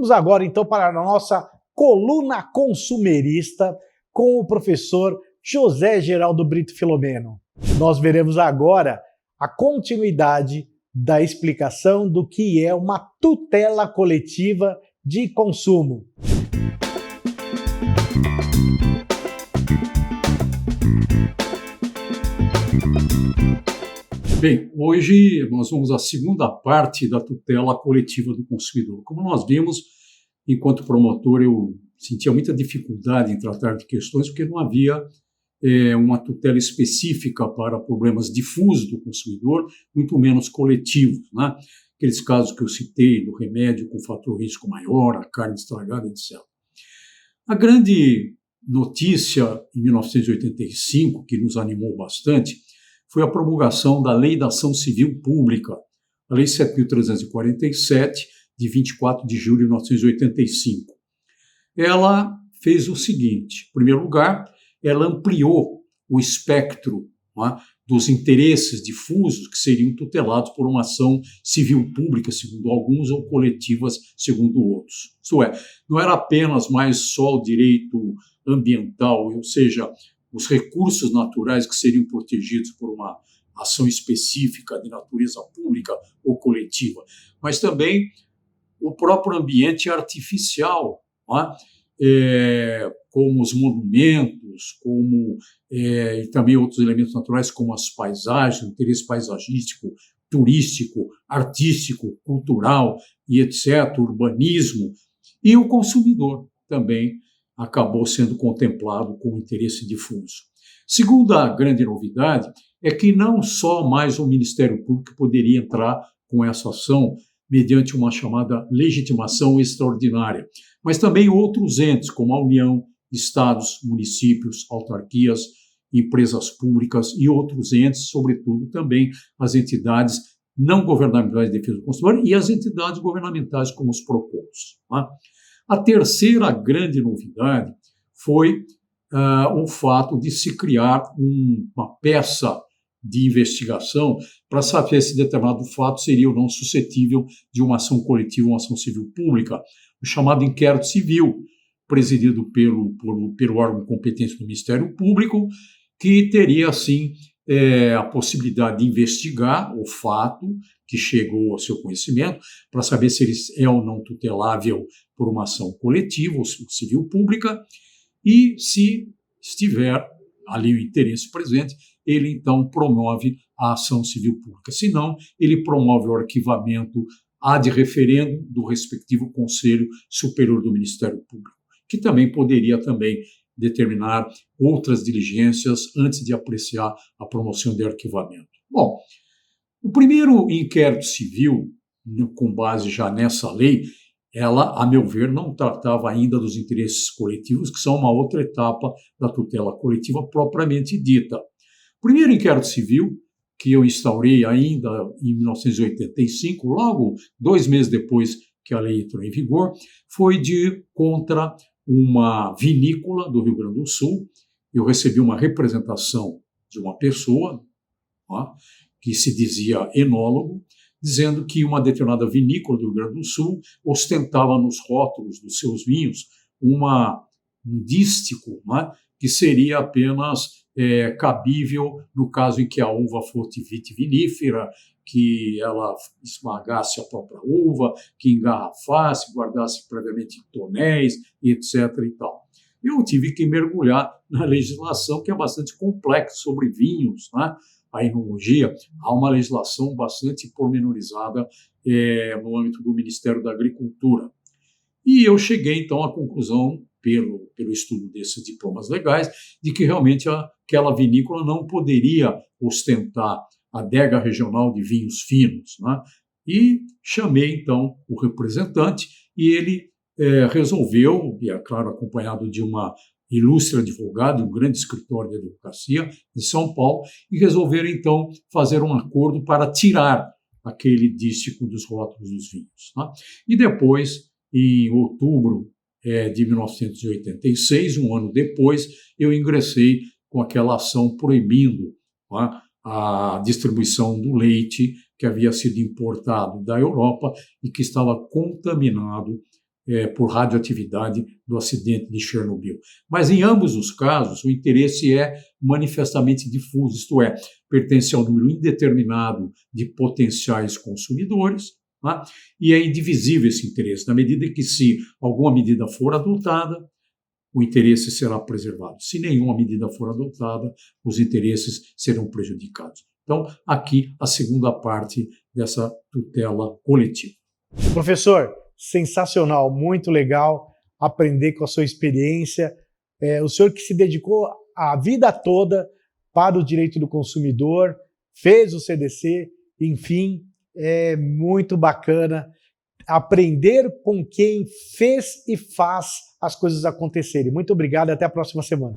Vamos agora então para a nossa coluna consumerista com o professor José Geraldo Brito Filomeno. Nós veremos agora a continuidade da explicação do que é uma tutela coletiva de consumo. Bem, hoje nós vamos à segunda parte da tutela coletiva do consumidor. Como nós vimos, enquanto promotor, eu sentia muita dificuldade em tratar de questões porque não havia uma tutela específica para problemas difusos do consumidor, muito menos coletivos, né? Aqueles casos que eu citei, do remédio com fator risco maior, a carne estragada, etc. A grande notícia em 1985, que nos animou bastante, foi a promulgação da Lei da Ação Civil Pública, a Lei 7.347, de 24 de julho de 1985. Ela fez o seguinte: em primeiro lugar, ela ampliou o espectro, né, dos interesses difusos que seriam tutelados por uma ação civil pública, segundo alguns, ou coletivas, segundo outros. Isto é, não era apenas mais só o direito ambiental, ou seja, os recursos naturais que seriam protegidos por uma ação específica de natureza pública ou coletiva, mas também o próprio ambiente artificial, não é? Como os monumentos, e também outros elementos naturais, como as paisagens, o interesse paisagístico, turístico, artístico, cultural e etc., urbanismo, e o consumidor também acabou sendo contemplado com interesse difuso. Segunda grande novidade é que não só mais o Ministério Público poderia entrar com essa ação mediante uma chamada legitimação extraordinária, mas também outros entes, como a União, estados, municípios, autarquias, empresas públicas e outros entes, sobretudo também as entidades não governamentais de defesa do consumidor e as entidades governamentais como os PROCONs. Tá? A terceira grande novidade foi o fato de se criar uma peça de investigação para saber se determinado fato seria ou não suscetível de uma ação coletiva, uma ação civil pública, o chamado inquérito civil, presidido pelo órgão competente do Ministério Público, que teria, assim, a possibilidade de investigar o fato que chegou ao seu conhecimento, para saber se ele é ou não tutelável por uma ação coletiva ou civil pública, e se estiver ali o interesse presente, ele então promove a ação civil pública. Se não, ele promove o arquivamento ad referendo do respectivo Conselho Superior do Ministério Público, que também poderia determinar outras diligências antes de apreciar a promoção de arquivamento. Bom, o primeiro inquérito civil, com base já nessa lei, ela, a meu ver, não tratava ainda dos interesses coletivos, que são uma outra etapa da tutela coletiva propriamente dita. O primeiro inquérito civil, que eu instaurei ainda em 1985, logo 2 meses depois que a lei entrou em vigor, foi contra uma vinícola do Rio Grande do Sul. Eu recebi uma representação de uma pessoa, que se dizia enólogo, dizendo que uma determinada vinícola do Rio Grande do Sul ostentava nos rótulos dos seus vinhos um dístico, que seria apenas cabível no caso em que a uva fosse vitivinífera, que ela esmagasse a própria uva, que engarrafasse, guardasse previamente em tonéis, etc. e tal. Eu tive que mergulhar na legislação, que é bastante complexa, sobre vinhos, a enologia. Há uma legislação bastante pormenorizada no âmbito do Ministério da Agricultura. E eu cheguei, então, à conclusão, pelo estudo desses diplomas legais, de que realmente aquela vinícola não poderia ostentar a adega regional de vinhos finos, E chamei, então, o representante e ele resolveu, e é claro, acompanhado de uma ilustre advogado, um grande escritório de advocacia de São Paulo, e resolveram, então, fazer um acordo para tirar aquele dístico dos rótulos dos vinhos. E depois, em outubro de 1986, um ano depois, eu ingressei com aquela ação proibindo a distribuição do leite que havia sido importado da Europa e que estava contaminado por radioatividade do acidente de Chernobyl. Mas em ambos os casos, o interesse é manifestamente difuso, isto é, pertence ao número indeterminado de potenciais consumidores, tá? E é indivisível esse interesse, na medida em que, se alguma medida for adotada, o interesse será preservado. Se nenhuma medida for adotada, os interesses serão prejudicados. Então, aqui a segunda parte dessa tutela coletiva. Professor, sensacional, muito legal aprender com a sua experiência. O senhor que se dedicou a vida toda para o direito do consumidor, fez o CDC, enfim, é muito bacana aprender com quem fez e faz as coisas acontecerem. Muito obrigado e até a próxima semana.